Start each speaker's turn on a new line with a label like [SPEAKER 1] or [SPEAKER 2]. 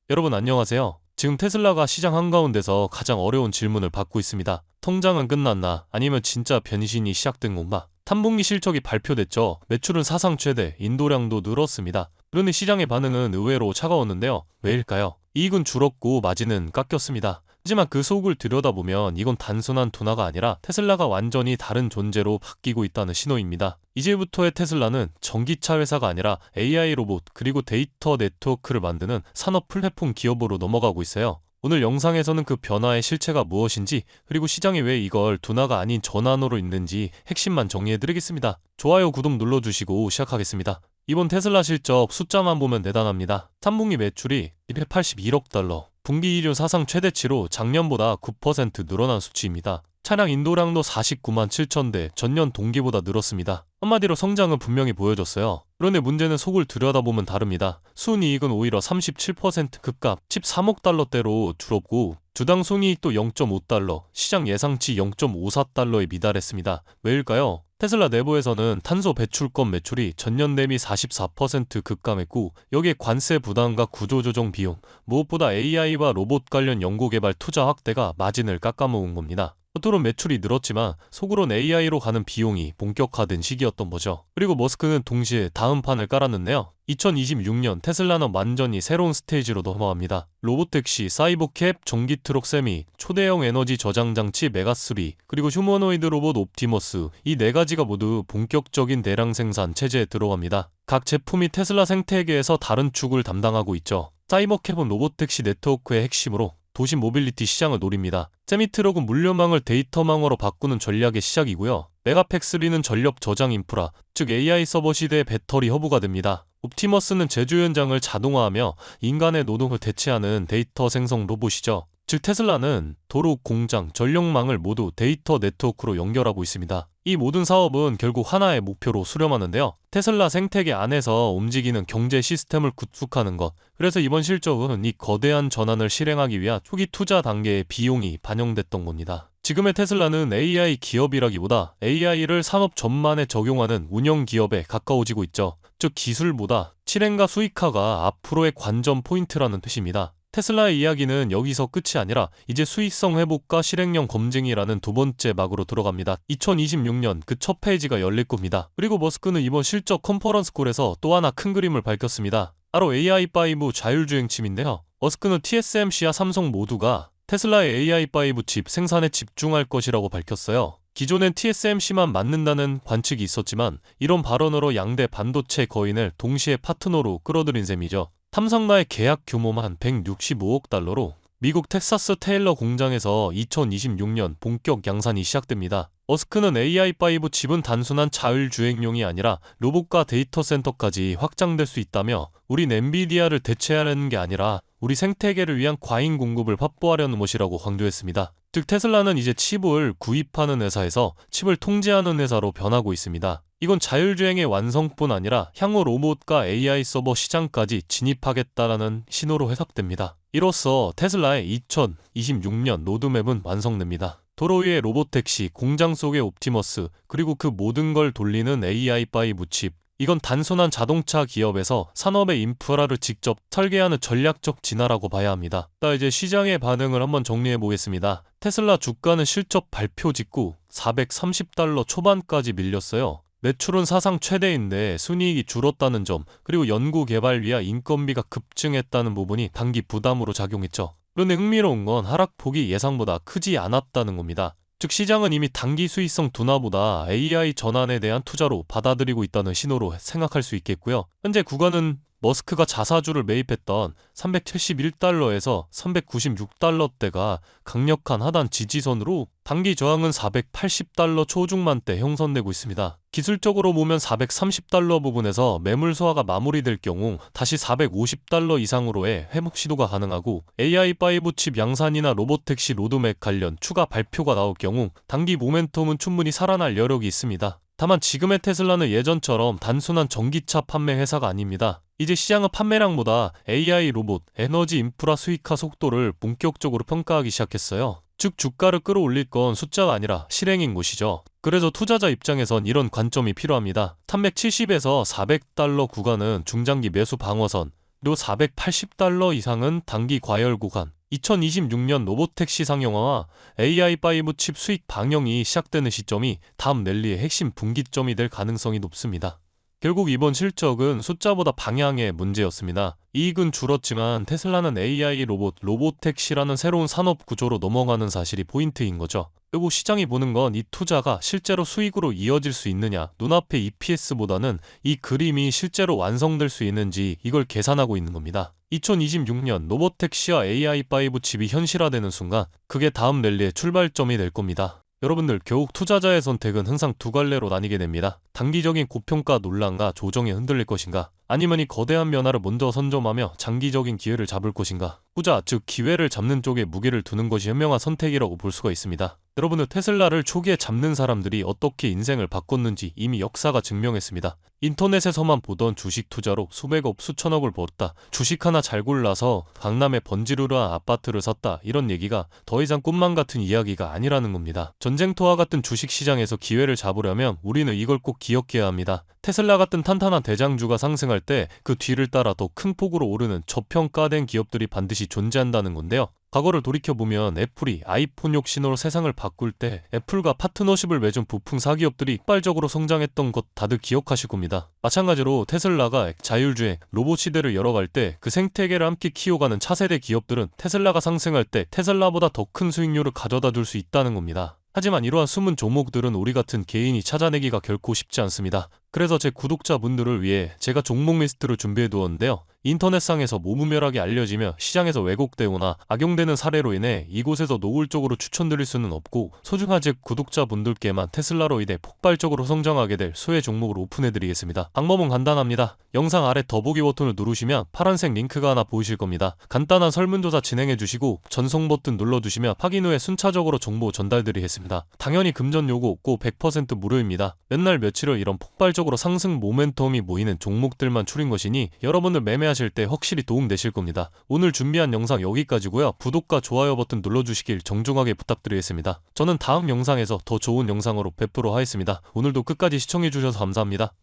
[SPEAKER 1] 여러분 안녕하세요. 지금 테슬라가 시장 한가운데서 가장 어려운 질문을 받고 있습니다. 통장은 끝났나? 아니면 진짜 변신이 시작된 건가? 3분기 실적이 발표됐죠. 매출은 사상 최대, 인도량도 늘었습니다. 그런데 시장의 반응은 의외로 차가웠는데요. 왜일까요? 이익은 줄었고 마진은 깎였습니다. 하지만 그 속을 들여다보면 이건 단순한 둔화가 아니라 테슬라가 완전히 다른 존재로 바뀌고 있다는 신호입니다. 이제부터의 테슬라는 전기차 회사가 아니라 AI 로봇 그리고 데이터 네트워크를 만드는 산업 플랫폼 기업으로 넘어가고 있어요. 오늘 영상에서는 그 변화의 실체가 무엇인지 그리고 시장이 왜 이걸 둔화가 아닌 전환으로 읽는지 핵심만 정리해드리겠습니다. 좋아요, 구독 눌러주시고 시작하겠습니다. 이번 테슬라 실적 숫자만 보면 대단합니다. 3분기 매출이 281억 달러, 분기 1년 사상 최대치로 작년보다 9% 늘어난 수치입니다. 차량 인도량도 49만 7천 대, 전년 동기보다 늘었습니다. 한마디로 성장은 분명히 보여줬어요. 그런데 문제는 속을 들여다보면 다릅니다. 순이익은 오히려 37% 급감 13억 달러대로 줄었고 주당 순이익도 0.5달러, 시장 예상치 0.54달러에 미달했습니다. 왜일까요? 테슬라 내부에서는 탄소 배출권 매출이 전년 대비 44% 급감했고 여기에 관세 부담과 구조조정 비용, 무엇보다 AI와 로봇 관련 연구개발 투자 확대가 마진을 깎아먹은 겁니다. 겉으론 매출이 늘었지만 속으론 AI로 가는 비용이 본격화된 시기였던 거죠. 그리고 머스크는 동시에 다음 판을 깔았는데요. 2026년 테슬라는 완전히 새로운 스테이지로 넘어갑니다. 로보택시, 사이버캡, 전기트럭 세미, 초대형 에너지 저장 장치 메가3, 그리고 휴머노이드 로봇 옵티머스, 이 네 가지가 모두 본격적인 대량 생산 체제에 들어갑니다. 각 제품이 테슬라 생태계에서 다른 축을 담당하고 있죠. 사이버캡은 로보택시 네트워크의 핵심으로 도시 모빌리티 시장을 노립니다. 세미트럭은 물류망을 데이터망으로 바꾸는 전략의 시작이고요. 메가팩3는 전력 저장 인프라, 즉 AI 서버 시대의 배터리 허브가 됩니다. 옵티머스는 제조 현장을 자동화하며 인간의 노동을 대체하는 데이터 생성 로봇이죠. 즉 테슬라는 도로, 공장, 전력망을 모두 데이터 네트워크로 연결하고 있습니다. 이 모든 사업은 결국 하나의 목표로 수렴하는데요. 테슬라 생태계 안에서 움직이는 경제 시스템을 구축하는 것. 그래서 이번 실적은 이 거대한 전환을 실행하기 위한 초기 투자 단계의 비용이 반영됐던 겁니다. 지금의 테슬라는 AI 기업이라기보다 AI를 산업 전반에 적용하는 운영 기업에 가까워지고 있죠. 즉 기술보다 실행과 수익화가 앞으로의 관전 포인트라는 뜻입니다. 테슬라의 이야기는 여기서 끝이 아니라 이제 수익성 회복과 실행력 검증이라는 두 번째 막으로 들어갑니다. 2026년 그 첫 페이지가 열릴 겁니다. 그리고 머스크는 이번 실적 컨퍼런스콜에서 또 하나 큰 그림을 밝혔습니다. 바로 AI5 자율주행침인데요. 머스크는 TSMC와 삼성 모두가 테슬라의 AI5 칩 생산에 집중할 것이라고 밝혔어요. 기존엔 TSMC만 맞는다는 관측이 있었지만 이런 발언으로 양대 반도체 거인을 동시에 파트너로 끌어들인 셈이죠. 삼성과의 계약 규모만 165억 달러로 미국 텍사스 테일러 공장에서 2026년 본격 양산이 시작됩니다. 머스크는 AI5 칩은 단순한 자율주행용이 아니라 로봇과 데이터 센터까지 확장될 수 있다며 우린 엔비디아를 대체하려는 게 아니라 우리 생태계를 위한 과잉 공급을 확보하려는 것이라고 강조했습니다. 즉 테슬라는 이제 칩을 구입하는 회사에서 칩을 통제하는 회사로 변하고 있습니다. 이건 자율주행의 완성뿐 아니라 향후 로봇과 AI 서버 시장까지 진입하겠다라는 신호로 해석됩니다. 이로써 테슬라의 2026년 로드맵은 완성됩니다. 도로 위의 로보택시, 공장 속의 옵티머스, 그리고 그 모든 걸 돌리는 AI5 칩. 이건 단순한 자동차 기업에서 산업의 인프라를 직접 설계하는 전략적 진화라고 봐야 합니다. 이제 시장의 반응을 한번 정리해 보겠습니다. 테슬라 주가는 실적 발표 직후 430달러 초반까지 밀렸어요. 매출은 사상 최대인데 순이익이 줄었다는 점, 그리고 연구개발비와 인건비가 급증했다는 부분이 단기 부담으로 작용했죠. 그런데 흥미로운 건 하락폭이 예상보다 크지 않았다는 겁니다. 즉 시장은 이미 단기 수익성 둔화보다 AI 전환에 대한 투자로 받아들이고 있다는 신호로 생각할 수 있겠고요. 현재 구간은 머스크가 자사주를 매입했던 371달러에서 396달러대가 강력한 하단 지지선으로 단기 저항은 480달러 초중반대 형성되고 있습니다. 기술적으로 보면 430달러 부분에서 매물 소화가 마무리될 경우 다시 450달러 이상으로의 회복 시도가 가능하고 AI5 칩 양산이나 로보택시 로드맵 관련 추가 발표가 나올 경우 단기 모멘텀은 충분히 살아날 여력이 있습니다. 다만 지금의 테슬라는 예전처럼 단순한 전기차 판매 회사가 아닙니다. 이제 시장은 판매량보다 AI 로봇, 에너지 인프라 수익화 속도를 본격적으로 평가하기 시작했어요. 즉 주가를 끌어올릴 건 숫자가 아니라 실행인 것이죠. 그래서 투자자 입장에선 이런 관점이 필요합니다. 370에서 400달러 구간은 중장기 매수 방어선, 또 480달러 이상은 단기 과열 구간. 2026년 로보택시 상용화와 AI5 칩 수익 방영이 시작되는 시점이 다음 랠리의 핵심 분기점이 될 가능성이 높습니다. 결국 이번 실적은 숫자보다 방향의 문제였습니다. 이익은 줄었지만 테슬라는 AI 로보택시라는 새로운 산업 구조로 넘어가는 사실이 포인트인 거죠. 그리고 시장이 보는 건 이 투자가 실제로 수익으로 이어질 수 있느냐, 눈앞의 EPS보다는 이 그림이 실제로 완성될 수 있는지 이걸 계산하고 있는 겁니다. 2026년 로보택시와 AI5 칩이 현실화되는 순간 그게 다음 랠리의 출발점이 될 겁니다. 여러분들, 결국 투자자의 선택은 항상 두 갈래로 나뉘게 됩니다. 단기적인 고평가 논란과 조정에 흔들릴 것인가, 아니면 이 거대한 변화를 먼저 선점하며 장기적인 기회를 잡을 것인가. 후자, 즉 기회를 잡는 쪽에 무게를 두는 것이 현명한 선택이라고 볼 수가 있습니다. 여러분들, 테슬라를 초기에 잡는 사람들이 어떻게 인생을 바꿨는지 이미 역사가 증명했습니다. 인터넷에서만 보던 주식 투자로 수백억, 수천억을 벌었다. 주식 하나 잘 골라서 강남에 번지르르한 아파트를 샀다. 이런 얘기가 더 이상 꿈만 같은 이야기가 아니라는 겁니다. 전쟁터와 같은 주식시장에서 기회를 잡으려면 우리는 이걸 꼭 기억해야 합니다. 테슬라 같은 탄탄한 대장주가 상승할 때 그 뒤를 따라 더 큰 폭으로 오르는 저평가된 기업들이 반드시 존재한다는 건데요. 과거를 돌이켜보면 애플이 아이폰 혁신으로 세상을 바꿀 때 애플과 파트너십을 맺은 부품 사기업들이 폭발적으로 성장했던 것 다들 기억하실 겁니다. 마찬가지로 테슬라가 자율주행, 로봇 시대를 열어갈 때 그 생태계를 함께 키워가는 차세대 기업들은 테슬라가 상승할 때 테슬라보다 더 큰 수익률을 가져다 줄 수 있다는 겁니다. 하지만 이러한 숨은 종목들은 우리 같은 개인이 찾아내기가 결코 쉽지 않습니다. 그래서 제 구독자분들을 위해 제가 종목 리스트를 준비해 두었는데요. 인터넷상에서 모무멸하게 알려지며 시장에서 왜곡되거나 악용되는 사례로 인해 이곳에서 노골적으로 추천드릴 수는 없고, 소중한 제 구독자분들께만 테슬라로 인해 폭발적으로 성장하게 될 수혜 종목을 오픈해드리겠습니다. 방법은 간단합니다. 영상 아래 더보기 버튼을 누르시면 파란색 링크가 하나 보이실 겁니다. 간단한 설문조사 진행해주시고 전송 버튼 눌러주시면 확인 후에 순차적으로 정보 전달드리겠습니다. 당연히 금전 요구 없고 100% 무료입니다. 몇 날 며칠을 이런 폭발적으로 상승 모멘텀이 모이는 종목들만 추린 것이니 여러분들 매매하실 때 확실히 도움되실 겁니다. 오늘 준비한 영상 여기까지고요. 구독과 좋아요 버튼 눌러주시길 정중하게 부탁드리겠습니다. 저는 다음 영상에서 더 좋은 영상으로 뵙도록 하겠습니다. 오늘도 끝까지 시청해주셔서 감사합니다.